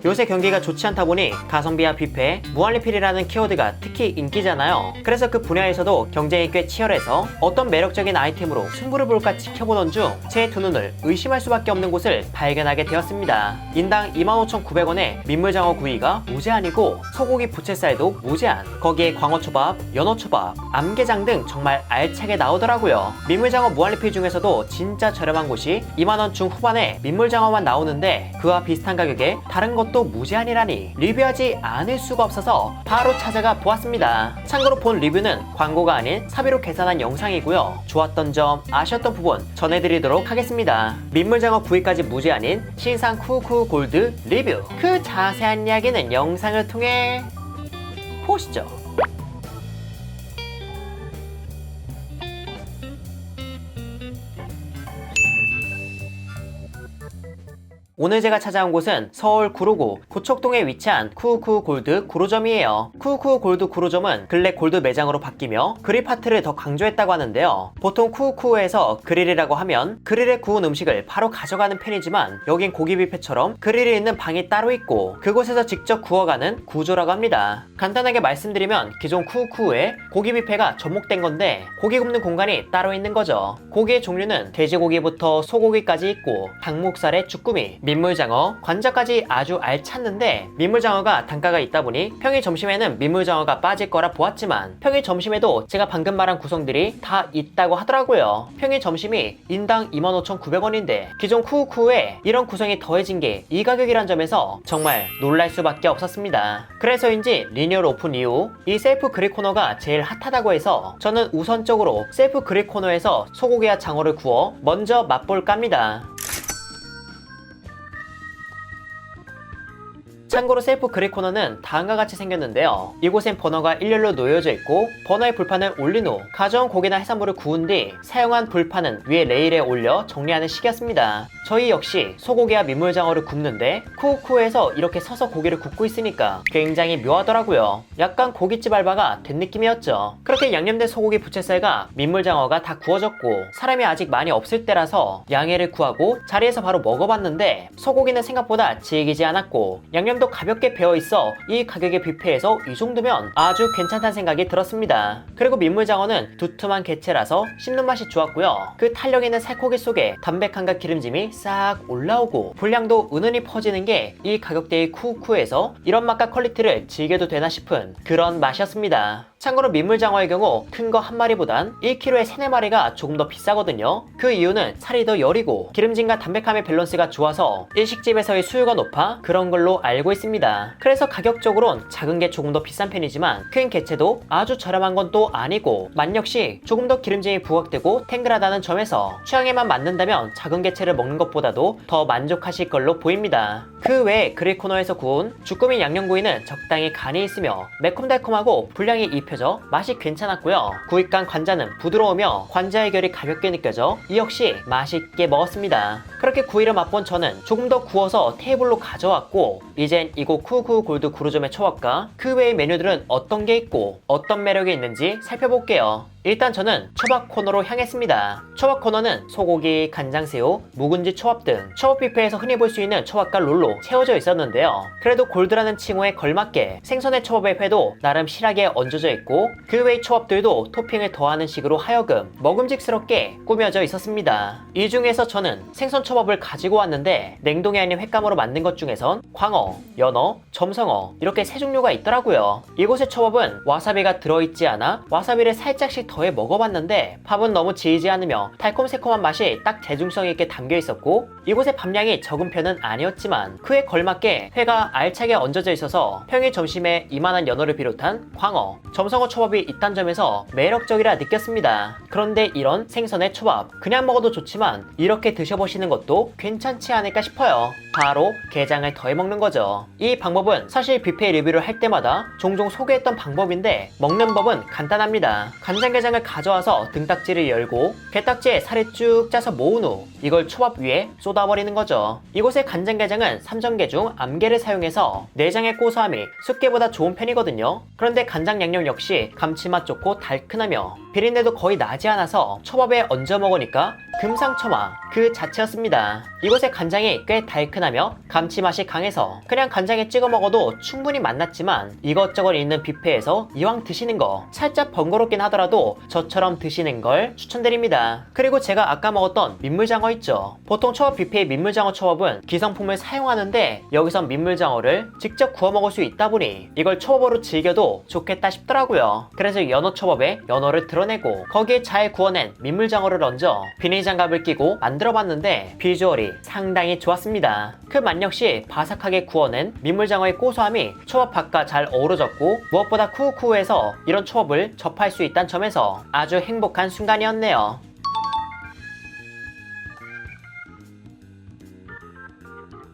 요새 경기가 좋지 않다 보니 가성비와 뷔페, 무한리필이라는 키워드가 특히 인기잖아요. 그래서 그 분야에서도 경쟁이 꽤 치열해서 어떤 매력적인 아이템으로 승부를 볼까 지켜보던 중 제 두 눈을 의심할 수밖에 없는 곳을 발견하게 되었습니다. 인당 25,900원에 민물장어 구이가 무제한이고 소고기 부채살도 무제한, 거기에 광어초밥, 연어초밥, 암게장 등 정말 알차게 나오더라고요. 민물장어 무한리필 중에서도 진짜 저렴한 곳이 2만원 중후반에 민물장어만 나오는데 그와 비슷한 가격에 다른 것도 무제한이라니 리뷰하지 않을 수가 없어서 바로 찾아가 보았습니다. 참고로 본 리뷰는 광고가 아닌 사비로 계산한 영상이고요. 좋았던 점, 아쉬웠던 부분 전해드리도록 하겠습니다. 민물장어 구이까지 무제한인 신상 쿠쿠 골드 리뷰, 그 자세한 이야기는 영상을 통해 보시죠. 오늘 제가 찾아온 곳은 서울 구로구 고척동에 위치한 쿠쿠 골드 구로점이에요. 쿠쿠 골드 구로점은 근래 골드 매장으로 바뀌며 그릴 파트를 더 강조했다고 하는데요. 보통 쿠쿠에서 그릴이라고 하면 그릴에 구운 음식을 바로 가져가는 편이지만 여긴 고기 뷔페처럼 그릴이 있는 방이 따로 있고 그곳에서 직접 구워가는 구조라고 합니다. 간단하게 말씀드리면 기존 쿠쿠에 고기 뷔페가 접목된 건데 고기 굽는 공간이 따로 있는 거죠. 고기의 종류는 돼지고기부터 소고기까지 있고 닭목살에 쭈꾸미, 민물장어, 관자까지 아주 알찼는데 민물장어가 단가가 있다 보니 평일 점심에는 민물장어가 빠질 거라 보았지만 평일 점심에도 제가 방금 말한 구성들이 다 있다고 하더라고요. 평일 점심이 인당 25,900원인데 기존 쿠쿠에 이런 구성이 더해진 게 이 가격이란 점에서 정말 놀랄 수밖에 없었습니다. 그래서인지 리뉴얼 오픈 이후 이 셀프 그릴 코너가 제일 핫하다고 해서 저는 우선적으로 셀프 그릴 코너에서 소고기와 장어를 구워 먼저 맛볼까 합니다. 참고로 셀프 그릴 코너는 다음과 같이 생겼는데요. 이곳엔 버너가 일렬로 놓여져 있고 버너에 불판을 올린 후 가져온 고기나 해산물을 구운 뒤 사용한 불판은 위에 레일에 올려 정리하는 식이었습니다. 저희 역시 소고기와 민물장어를 굽는데 쿠쿠에서 이렇게 서서 고기를 굽고 있으니까 굉장히 묘하더라고요. 약간 고깃집 알바가 된 느낌이었죠. 그렇게 양념된 소고기 부채살과 민물장어가 다 구워졌고 사람이 아직 많이 없을 때라서 양해를 구하고 자리에서 바로 먹어봤는데 소고기는 생각보다 질기지 않았고 양념도 가볍게 배어있어 이 가격의 뷔페에서 이 정도면 아주 괜찮다는 생각이 들었습니다. 그리고 민물장어는 두툼한 개체라서 씹는 맛이 좋았고요. 그 탄력 있는 살코기 속에 담백함과 기름짐이 싹 올라오고 분량도 은은히 퍼지는 게 이 가격대의 쿠쿠에서 이런 맛과 퀄리티를 즐겨도 되나 싶은 그런 맛이었습니다. 참고로 민물장어의 경우 큰 거 한 마리보단 1kg에 3, 4마리가 조금 더 비싸거든요. 그 이유는 살이 더 여리고 기름짐과 담백함의 밸런스가 좋아서 일식집에서의 수요가 높아 그런 걸로 알고 있습니다. 그래서 가격적으로는 작은 게 조금 더 비싼 편이지만 큰 개체도 아주 저렴한 건 또 아니고 맛 역시 조금 더 기름짐이 부각되고 탱글하다는 점에서 취향에만 맞는다면 작은 개체를 먹는 것보다도 더 만족하실 걸로 보입니다. 그 외에 그릴 코너에서 구운 주꾸미 양념구이는 적당히 간이 있으며 매콤달콤하고 분량이 입혀져 맛이 괜찮았고요. 구이간 관자는 부드러우며 관자의 결이 가볍게 느껴져 이 역시 맛있게 먹었습니다. 그렇게 구이를 맛본 저는 조금 더 구워서 테이블로 가져왔고 이젠 이곳 쿠쿠 골드 구로점의 초밥과 그 외의 메뉴들은 어떤 게 있고 어떤 매력이 있는지 살펴볼게요. 일단 저는 초밥 코너로 향했습니다. 초밥 코너는 소고기, 간장새우, 묵은지 초밥 등 초밥 뷔페에서 흔히 볼 수 있는 초밥과 롤로 채워져 있었는데요. 그래도 골드라는 칭호에 걸맞게 생선의 초밥의 회도 나름 실하게 얹어져 있고 그 외의 초밥들도 토핑을 더하는 식으로 하여금 먹음직스럽게 꾸며져 있었습니다. 이 중에서 저는 생선 초밥을 가지고 왔는데 냉동이 아닌 횟감으로 만든 것 중에선 광어, 연어, 점성어 이렇게 세 종류가 있더라고요. 이곳의 초밥은 와사비가 들어있지 않아 와사비를 살짝씩 더해 먹어봤는데 밥은 너무 지이지 않으며 달콤새콤한 맛이 딱 제중성 있게 담겨 있었고 이곳의 밥량이 적은 편은 아니었지만 그에 걸맞게 회가 알차게 얹어져 있어서 평일 점심에 이만한 연어를 비롯한 광어, 점성어 초밥이 있다는 점에서 매력적이라 느꼈습니다. 그런데 이런 생선의 초밥 그냥 먹어도 좋지만 이렇게 드셔보시는 것도 괜찮지 않을까 싶어요. 바로 게장을 더해 먹는 거죠. 이 방법은 사실 뷔페 리뷰를 할 때마다 종종 소개했던 방법인데 먹는 법은 간단합니다. 간장게장을 가져와서 등딱지를 열고 게딱지에 살을 쭉 짜서 모은 후 이걸 초밥 위에 쏟아버리는 거죠. 이곳의 간장게장은 삼전개 중 암게를 사용해서 내장의 고소함이 숫게보다 좋은 편이거든요. 그런데 간장 양념 역시 감칠맛 좋고 달큰하며 비린내도 거의 나지 않아서 초밥에 얹어 먹으니까 금상첨화 그 자체였습니다. 이곳의 간장이 꽤 달큰하며 감칠맛이 강해서 그냥 간장에 찍어 먹어도 충분히 맛났지만 이것저것 있는 뷔페에서 이왕 드시는 거 살짝 번거롭긴 하더라도 저처럼 드시는 걸 추천드립니다. 그리고 제가 아까 먹었던 민물장어 있죠. 보통 초밥 뷔페의 민물장어 초밥은 기성품을 사용하는데 여기선 민물장어를 직접 구워 먹을 수 있다 보니 이걸 초밥으로 즐겨도 좋겠다 싶더라고요. 그래서 연어 초밥에 연어를 드러내고 거기에 잘 구워낸 민물장어를 얹어 비닐장갑을 끼고 만들어봤는데 비주얼이 상당히 좋았습니다. 그 맛 역시 바삭하게 구워낸 민물장어의 고소함이 초밥 밥과 잘 어우러졌고 무엇보다 쿠우쿠우해서 이런 초밥을 접할 수 있다는 점에서 아주 행복한 순간이었네요.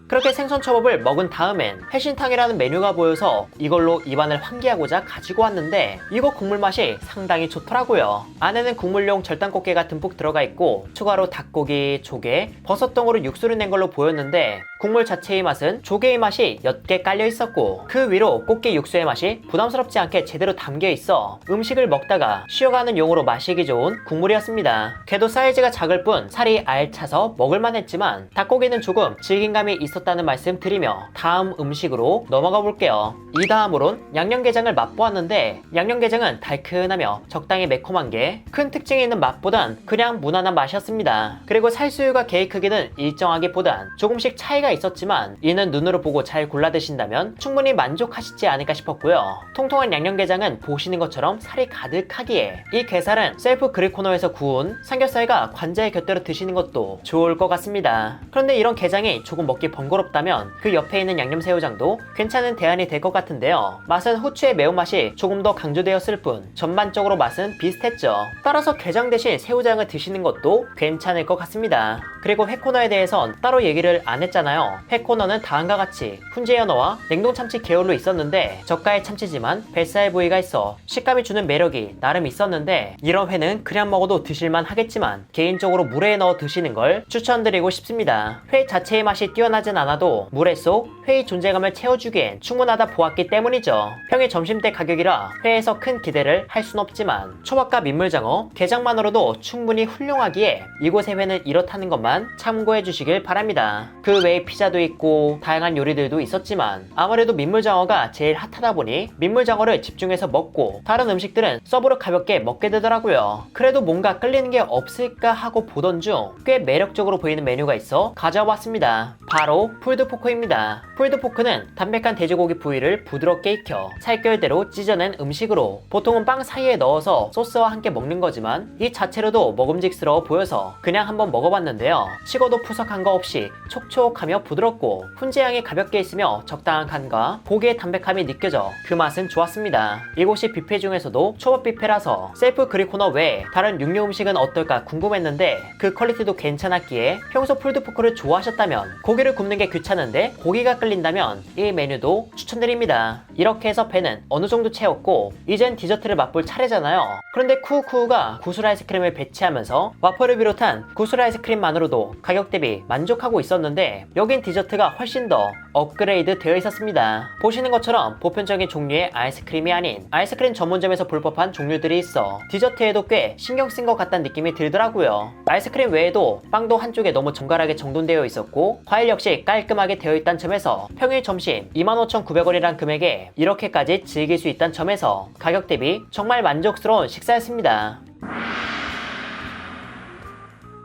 그렇게 생선초밥을 먹은 다음엔 해신탕이라는 메뉴가 보여서 이걸로 입안을 환기하고자 가지고 왔는데 이거 국물 맛이 상당히 좋더라고요. 안에는 국물용 절단꽃게가 듬뿍 들어가 있고 추가로 닭고기, 조개, 버섯 등으로 육수를 낸 걸로 보였는데 국물 자체의 맛은 조개의 맛이 옅게 깔려 있었고 그 위로 꽃게 육수의 맛이 부담스럽지 않게 제대로 담겨 있어 음식을 먹다가 쉬어가는 용으로 마시기 좋은 국물이었습니다. 게도 사이즈가 작을 뿐 살이 알차서 먹을만 했지만 닭고기는 조금 질긴감이 있었다는 말씀 드리며 다음 음식으로 넘어가 볼게요. 이 다음으론 양념게장을 맛보았는데 양념게장은 달큰하며 적당히 매콤한 게 큰 특징이 있는 맛보단 그냥 무난한 맛이었습니다. 그리고 살수유가 게의 크기는 일정하기보단 조금씩 차이가 있었지만 이는 눈으로 보고 잘 골라 드신다면 충분히 만족하시지 않을까 싶었고요. 통통한 양념게장은 보시는 것처럼 살이 가득하기에 이 게살은 셀프 그릴 코너에서 구운 삼겹살과 관자에 곁들여 드시는 것도 좋을 것 같습니다. 그런데 이런 게장이 조금 먹기 번거롭다면 그 옆에 있는 양념새우장도 괜찮은 대안이 될 것 같은데요. 맛은 후추의 매운맛이 조금 더 강조되었을 뿐 전반적으로 맛은 비슷했죠. 따라서 게장 대신 새우장을 드시는 것도 괜찮을 것 같습니다. 그리고 회 코너에 대해선 따로 얘기를 안 했잖아요. 회 코너는 다음과 같이 훈제 연어와 냉동 참치 계열로 있었는데 저가의 참치지만 뱃살 부위가 있어 식감이 주는 매력이 나름 있었는데 이런 회는 그냥 먹어도 드실만 하겠지만 개인적으로 물에 넣어 드시는 걸 추천드리고 싶습니다. 회 자체의 맛이 뛰어나진 않아도 물회 속 회의 존재감을 채워주기엔 충분하다 보았기 때문이죠. 평일 점심때 가격이라 회에서 큰 기대를 할 순 없지만 초밥과 민물장어, 게장만으로도 충분히 훌륭하기에 이곳의 회는 이렇다는 것만 참고해 주시길 바랍니다. 그 외에 피자도 있고 다양한 요리들도 있었지만 아무래도 민물장어가 제일 핫하다 보니 민물장어를 집중해서 먹고 다른 음식들은 서브로 가볍게 먹게 되더라고요. 그래도 뭔가 끌리는 게 없을까 하고 보던 중 꽤 매력적으로 보이는 메뉴가 있어 가져왔습니다. 바로 풀드포크입니다. 풀드포크는 담백한 돼지고기 부위를 부드럽게 익혀 살결대로 찢어낸 음식으로 보통은 빵 사이에 넣어서 소스와 함께 먹는 거지만 이 자체로도 먹음직스러워 보여서 그냥 한번 먹어봤는데요. 식어도 푸석한 거 없이 촉촉하며 부드럽고 훈제향이 가볍게 있으며 적당한 간과 고기의 담백함이 느껴져 그 맛은 좋았습니다. 이곳이 뷔페 중에서도 초밥 뷔페라서 셀프 그릴 코너 외에 다른 육류 음식은 어떨까 궁금했는데 그 퀄리티도 괜찮았기에 평소 풀드포크를 좋아하셨다면 고기를 굽는 게 귀찮은데 고기가 끌린다면 이 메뉴도 추천드립니다. 이렇게 해서 배는 어느 정도 채웠고 이젠 디저트를 맛볼 차례잖아요. 그런데 쿠우쿠우가 구슬 아이스크림을 배치하면서 와퍼를 비롯한 구슬 아이스크림만으로도 가격 대비 만족하고 있었는데 여긴 디저트가 훨씬 더 업그레이드 되어 있었습니다. 보시는 것처럼 보편적인 종류의 아이스크림이 아닌 아이스크림 전문점에서 볼 법한 종류들이 있어 디저트에도 꽤 신경 쓴 것 같다는 느낌이 들더라고요. 아이스크림 외에도 빵도 한쪽에 너무 정갈하게 정돈되어 있었고 과일 역시 깔끔하게 되어 있다는 점에서 평일 점심 25,900원이란 금액에 이렇게까지 즐길 수 있다는 점에서 가격 대비 정말 만족스러운 식사였습니다.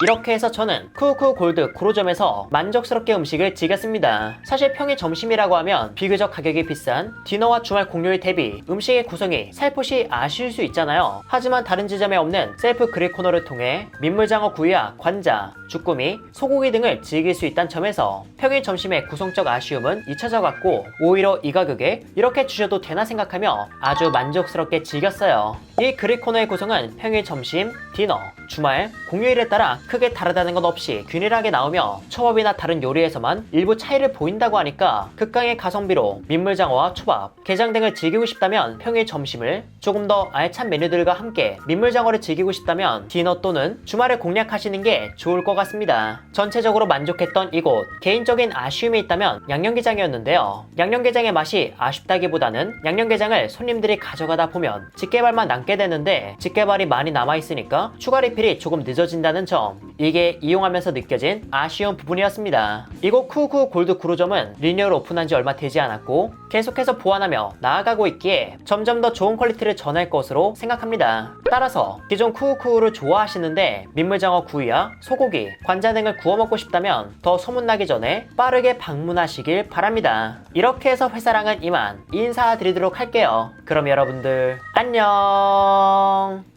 이렇게 해서 저는 쿠우쿠우 골드 구로점에서 만족스럽게 음식을 즐겼습니다. 사실 평일 점심이라고 하면 비교적 가격이 비싼 디너와 주말 공휴일 대비 음식의 구성이 살포시 아쉬울 수 있잖아요. 하지만 다른 지점에 없는 셀프 그릴 코너를 통해 민물장어 구이와 관자, 주꾸미, 소고기 등을 즐길 수 있다는 점에서 평일 점심의 구성적 아쉬움은 잊혀져 갔고 오히려 이 가격에 이렇게 주셔도 되나 생각하며 아주 만족스럽게 즐겼어요. 이 그릴 코너의 구성은 평일 점심, 디너, 주말, 공휴일에 따라 크게 다르다는 건 없이 균일하게 나오며 초밥이나 다른 요리에서만 일부 차이를 보인다고 하니까 극강의 가성비로 민물장어와 초밥, 게장 등을 즐기고 싶다면 평일 점심을 조금 더 알찬 메뉴들과 함께 민물장어를 즐기고 싶다면 디너 또는 주말에 공략하시는 게 좋을 것 같습니다. 전체적으로 만족했던 이곳, 개인적인 아쉬움이 있다면 양념게장이었는데요. 양념게장의 맛이 아쉽다기보다는 양념게장을 손님들이 가져가다 보면 집게발만 남게 되는데 집게발이 많이 남아있으니까 추가 리필이 조금 늦어진다는 점, 이게 이용하면서 느껴진 아쉬운 부분이었습니다. 이곳 쿠쿠 골드 구로점은 리뉴얼 오픈한 지 얼마 되지 않았고 계속해서 보완하며 나아가고 있기에 점점 더 좋은 퀄리티를 전할 것으로 생각합니다. 따라서 기존 쿠쿠를 좋아하시는데 민물장어 구이와 소고기, 관자 등을 구워 먹고 싶다면 더 소문나기 전에 빠르게 방문하시길 바랍니다. 이렇게 해서 회사랑은 이만 인사드리도록 할게요. 그럼 여러분들 안녕.